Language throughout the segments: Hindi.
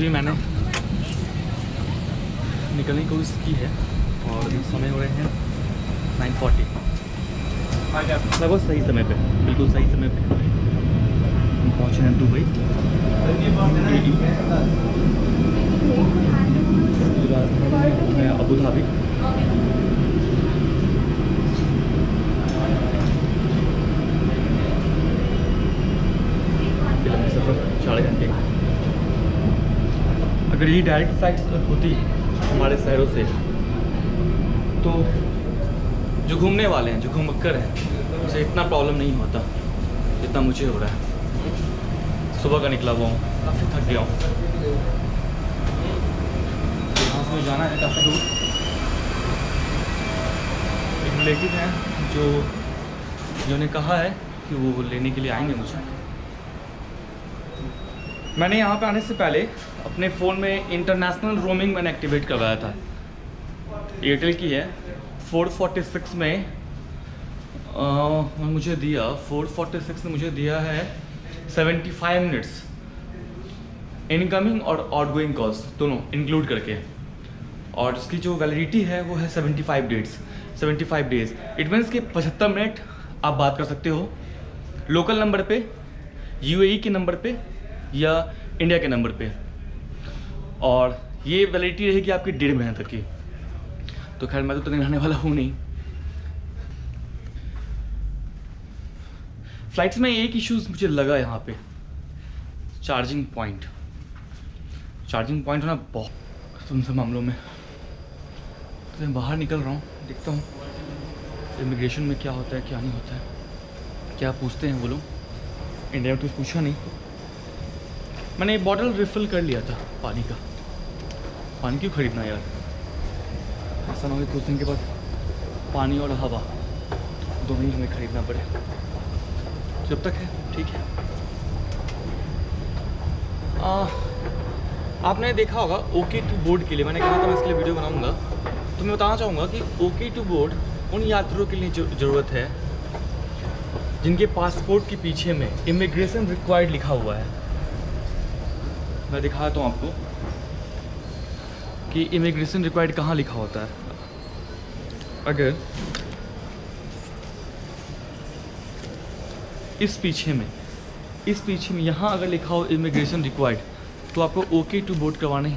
अभी मैंने निकलने की कोशिश की है और अभी समय हो रहे हैं 9:40। लगभग सही समय पे, बिल्कुल सही समय पे हम पहुँचे हैं दुबई। राजधानी है अबू धाबी। सफ़र 4 घंटे। अगर ये डायरेक्ट फ्लाइट होती हमारे शहरों से तो जो घूमने वाले हैं, जो घूमक्कर हैं, उसे इतना प्रॉब्लम नहीं होता जितना मुझे हो रहा है। सुबह का निकला हुआ हूँ, काफ़ी थक गया हूँ। यहाँ से जाना है काफ़ी दूर। एक रिलेटिव हैं जिन्होंने कहा है कि वो लेने के लिए आएंगे मुझे। मैंने यहाँ पे आने से पहले अपने फ़ोन में इंटरनेशनल रोमिंग मैंने एक्टिवेट करवाया था। एयरटेल की है। 446 में मुझे दिया 446 ने मुझे दिया है 75 मिनट्स इनकमिंग और आउटगोइंग कॉल्स दोनों इंक्लूड करके, और इसकी जो वैलिडिटी है वो है 75 डेज़। इट मीन्स कि 75 मिनट आप बात कर सकते हो लोकल नंबर पे, यूएई के नंबर पे या इंडिया के नंबर पे, और ये वैलिडिटी रहेगी आपकी 1.5 महीने तक की। तो खैर मैं तो नहीं रहने वाला हूँ नहीं। फ्लाइट्स में एक इश्यूज़ मुझे लगा यहाँ पे, चार्जिंग पॉइंट होना बहुत उन सब मामलों में। तो मैं बाहर निकल रहा हूँ, देखता हूँ इमिग्रेशन में क्या होता है क्या नहीं होता है, क्या पूछते हैं वो लोग। इंडिया में तो पूछा नहीं। मैंने एक बॉटल रिफ़िल कर लिया था पानी का। पानी क्यों खरीदना यार, ऐसा ना हो कुछ दिन के बाद पानी और हवा दोनों ही हमें खरीदना पड़े। जब तक है ठीक है। आपने देखा होगा OK2 बोर्ड के लिए मैंने कहा था मैं इसके लिए वीडियो बनाऊंगा, तो मैं बताना चाहूँगा कि OK2 बोर्ड उन यात्रियों के लिए ज़रूरत है जिनके पासपोर्ट के पीछे में इमिग्रेशन रिक्वायर्ड लिखा हुआ है। मैं दिखाता हूँ आपको कि इमिग्रेशन रिक्वायर्ड कहाँ लिखा होता है। अगर इस पीछे में यहाँ अगर लिखा हो इमिग्रेशन रिक्वायर्ड, तो आपको OK2 बोर्ड करवानी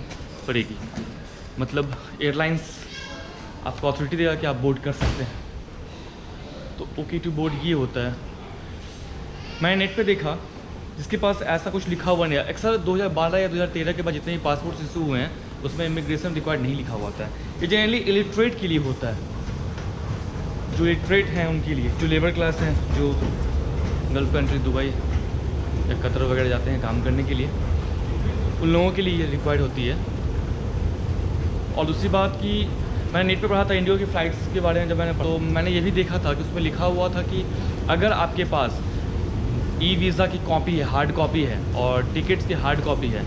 पड़ेगी। मतलब एयरलाइंस आपको अथॉरिटी देगा कि आप बोर्ड कर सकते हैं। तो OK2 बोर्ड ये होता है। मैंने नेट पे देखा जिसके पास ऐसा कुछ लिखा हुआ नहीं है। अक्सर 2012 या 2013 के बाद जितने भी पासपोर्ट इशू हुए हैं उसमें इमिग्रेशन रिक्वायर्ड नहीं लिखा हुआ होता है। ये जनरली इलिटरेट के लिए होता है, जो इलिटरेट हैं उनके लिए, जो लेबर क्लास हैं, जो गल्फ़ कंट्री दुबई या कतर वगैरह जाते हैं काम करने के लिए, उन लोगों के लिए ये रिक्वायर्ड होती है। और दूसरी बात कि मैंने नेट पे पढ़ा था इंडिया की फ़्लाइट्स के बारे में, जब तो मैंने ये भी देखा था कि उसमें लिखा हुआ था कि अगर आपके पास ई वीज़ा की कॉपी है, हार्ड कॉपी है, और टिकट्स की हार्ड कॉपी है,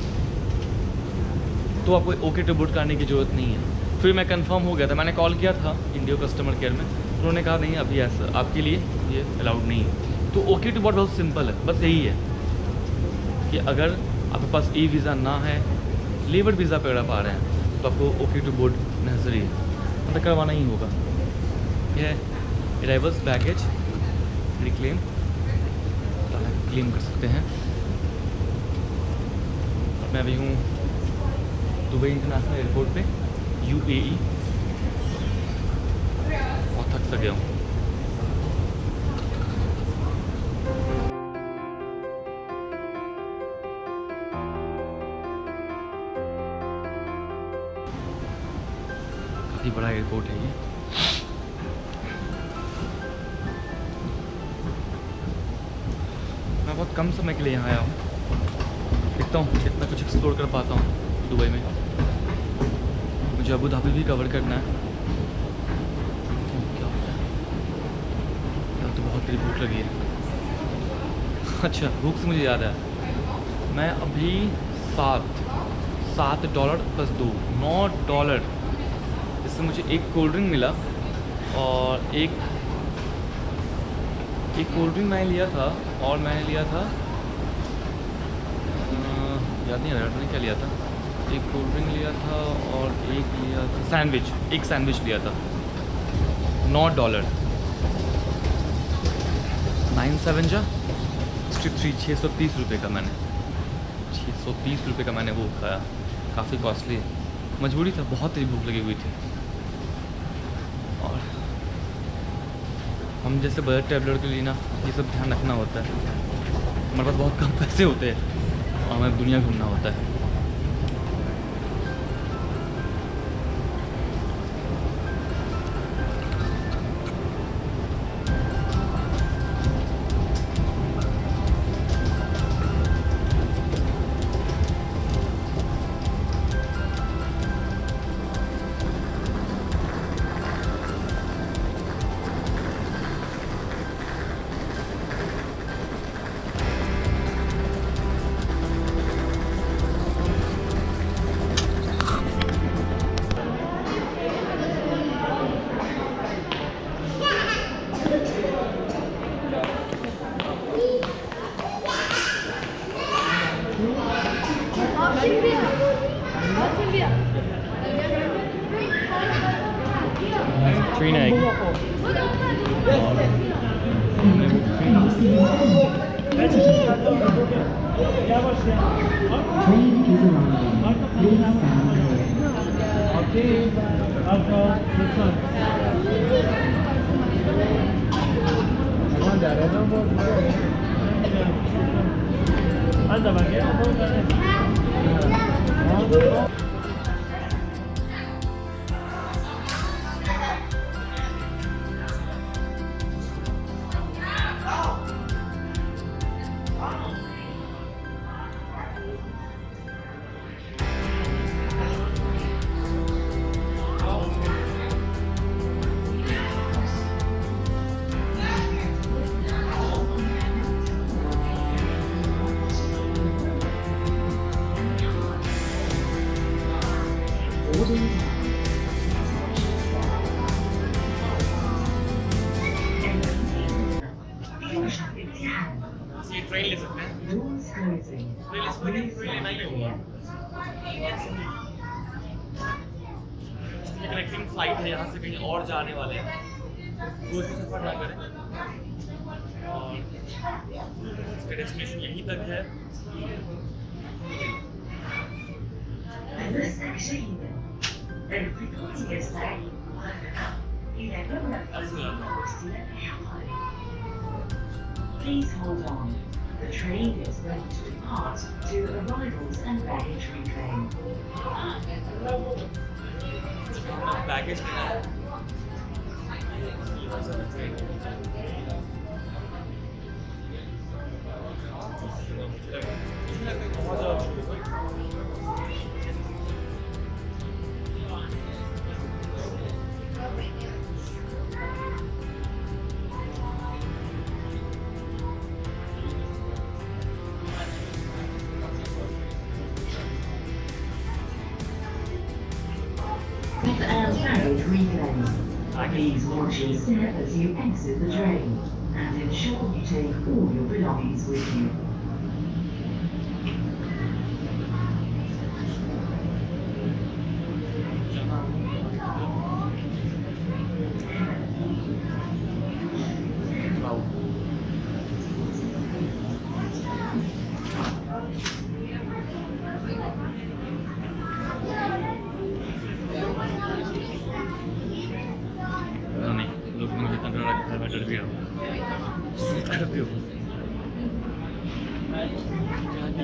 तो आपको OK2 बोर्ड करने की ज़रूरत नहीं है। फिर मैं कंफर्म हो गया था, मैंने कॉल किया था इंडिया कस्टमर केयर में, उन्होंने कहा नहीं अभी ऐसा आपके लिए ये अलाउड नहीं है। तो OK2 बोर्ड बहुत सिंपल है, बस यही है कि अगर आपके पास ई वीज़ा ना है, लेबर वीज़ा पे अगर आप आ रहे हैं, तो आपको OK2 बोर्ड नेसेसरी है, मतलब करवाना ही होगा। यह है अराइवल्स बैगेज रिक्लेम, क्लेम कर सकते हैं। मैं अभी हूँ दुबई इंटरनेशनल एयरपोर्ट पे, UAE। बहुत थक सा गया हूँ। काफ़ी बड़ा एयरपोर्ट है ये। मैं बहुत कम समय के लिए यहाँ आया हूँ, देखता हूँ कितना कुछ एक्सप्लोर कर पाता हूँ दुबई में। मुझे अबू धाबी भी कवर करना है। क्या होता है यार, तो बहुत तेरी भूख लगी है। अच्छा, भूख से मुझे याद है, मैं अभी $7 + 2 $9, इससे मुझे एक कोल्ड ड्रिंक मिला, और एक कोल्ड ड्रिंक मैंने लिया था, और मैंने लिया था याद नहीं आ रहा मैंने क्या लिया था। एक कोल्ड ड्रिंक लिया था और एक लिया था सैंडविच, एक सैंडविच लिया था $9 9/7 जा 63 630 रुपये का मैंने 630 रुपये का मैंने वो खाया। काफ़ी कॉस्टली है, मजबूरी था, बहुत तेज भूख लगी हुई थी। और हम जैसे बजट ट्रैवलर के लिए ना ये सब ध्यान रखना होता है। हमारे पास बहुत कम पैसे होते हैं और हमें दुनिया घूमना होता है। Green egg. ट्रेन ले सकते हैं, ट्रेन लेना ही होगा। कनेक्टिंग फ्लाइट है, यहाँ से कहीं और जाने वाले हैं, रोज का सफर ना करें। और इसका डेस्टिनेशन यहीं तक है। Please hold on. The train is ready to depart to arrivals and baggage reclaim. Baggage And baggage reclaim. Please watch your step as you exit the train and ensure you take all your belongings with you.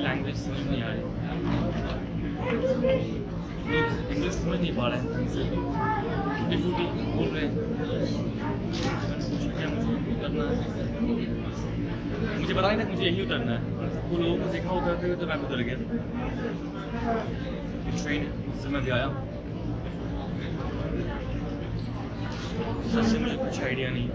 Language समझ नहीं आ रही, इंग्लिश समझ नहीं पा रहे हैं, टूटी फूटी बोल रहे हैं। क्या मुझे करना है, मुझे पता नहीं था मुझे यही उतरना है। सबको लोगों को देखा उतरते हुए तो मैं उतर गया। ट्रेन से मैं भी आया, सच से मुझे कुछ आइडिया नहीं।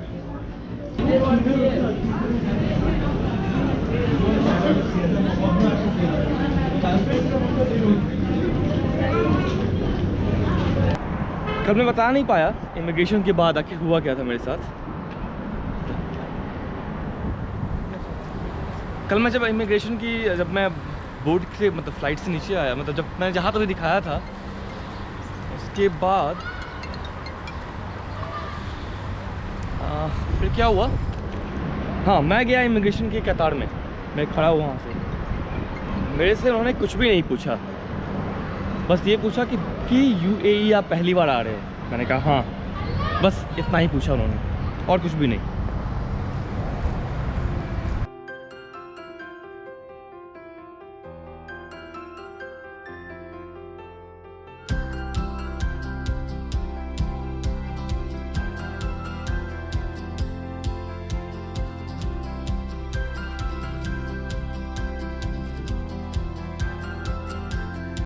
कल मैं बता नहीं पाया इमिग्रेशन के बाद आखिर हुआ क्या था मेरे साथ। कल मैं जब मैं बोट से मतलब फ़्लाइट से नीचे आया, मतलब जब मैंने जहाँ तुम्हें दिखाया था उसके बाद फिर क्या हुआ, हाँ मैं गया इमिग्रेशन के कतार में, मैं खड़ा हुआ वहाँ से। मेरे से उन्होंने कुछ भी नहीं पूछा, बस ये पूछा कि UAE आप पहली बार आ रहे हो। मैंने कहा हाँ, बस इतना ही पूछा उन्होंने और कुछ भी नहीं।